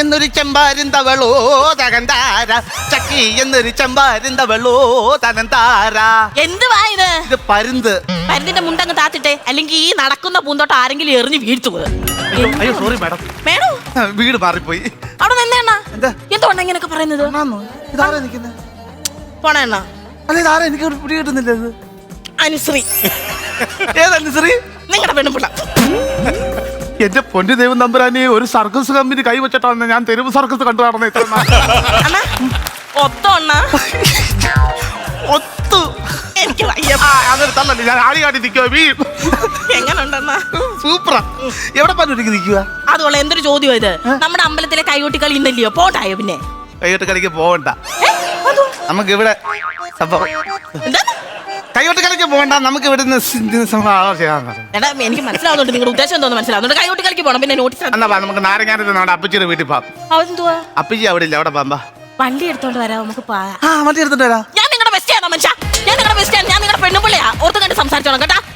എന്നൊരു ചെമ്പാരുന്തവളോ തകന്താര, ചക്കി എന്നൊരു ചെമ്പാരുന്തവളോ തകന്താര. എന്തുവാ ഇത്? ഇത് പരുന്ത്. പരുന്തിന്റെ മുണ്ടങ്ങ് താത്തിട്ടെ, അല്ലെങ്കിൽ ഈ നടക്കുന്ന പൂന്തോട്ടം ആരെങ്കിലും എറിഞ്ഞ് വീഴ്ത്തു. അയ്യോ സോറി മാഡം, മേഡോ വീട് മാറിപ്പോയി. അവിടെ നിന്നേണ്ണ. എന്താ എന്തുകൊണ്ടാ ഇങ്ങനൊക്കെ പറയുന്നത്? ഇതാരാ നിൽക്കുന്നത്? പോണേണ്ണ. അല്ല ഇതാരാ, എനിക്ക് പിടി കിട്ടുന്നില്ല. ഇത് അനുശ്രീ. ഏതനുശ്രീ? നിങ്ങളുടെ പെണ്ണുപിള്ള. എന്റെ പൊന്നു ദൈവം നമ്പുരാനെ, ഒരു സർക്കസ് കമ്പനി കൈവച്ചിട്ടാണ് ഞാൻ തെരുവ് സർക്കസ് കണ്ടു നടന്നത്. ഒത്തു എനിക്ക് വയ്യ. അങ്ങനെ തള്ളല്ലേ, ഞാൻ ആടി കാട്ടി നിൽക്കുക. എങ്ങനെയുണ്ടെണ്ണ? സൂപ്പറാ. എവിടെ പറഞ്ഞിരിക്കും നിൽക്കുക? അതുപോലെ എന്തൊരു ചോദ്യം ഇത്? നമ്മുടെ അമ്പലത്തിലെ കൈകൊട്ടി കളി ഇന്നല്ലയോ, പോട്ടായോ? പിന്നെ കൈകൊട്ടി കളിക്ക് പോകണ്ട, നമുക്ക് ഇവിടെ കൈകൊട്ടി കളിക്ക് പോകണ്ട, നമുക്ക് ഇവിടെ എടാ എനിക്ക് മനസ്സിലാവുന്നുണ്ട് നിങ്ങളുടെ ഉദ്ദേശം എന്തോന്ന് മനസ്സിലാവുന്നുണ്ട്. കൈകൊട്ടി കളിക്ക് പോകണം. പിന്നെ നോട്ടീസ് എന്നാ നമുക്ക് നാരങ്ങാനത്ത് നമ്മുടെ അപ്പച്ചിയുടെ വീട്ടിൽ പോകാം. അതെന്തുവാ? അപ്പച്ചി അവിടെ ഇല്ല, അവിടെ പാമ്പാ. വണ്ടി എടുത്തോണ്ട് വരാം, നമുക്ക് വണ്ടി എടുത്തോണ്ട് വരാം. ഞാൻ നിങ്ങളുടെ ബെസ്റ്റാണോ മനുഷ്യ? ഞാൻ നിങ്ങളുടെ ബെസ്റ്റാണ്. ഞാൻ നിങ്ങളുടെ പെണ്ണുപിള്ളയാ. ഓർത്ത് കണ്ട് സംസാരിച്ചോളാം കേട്ടാ.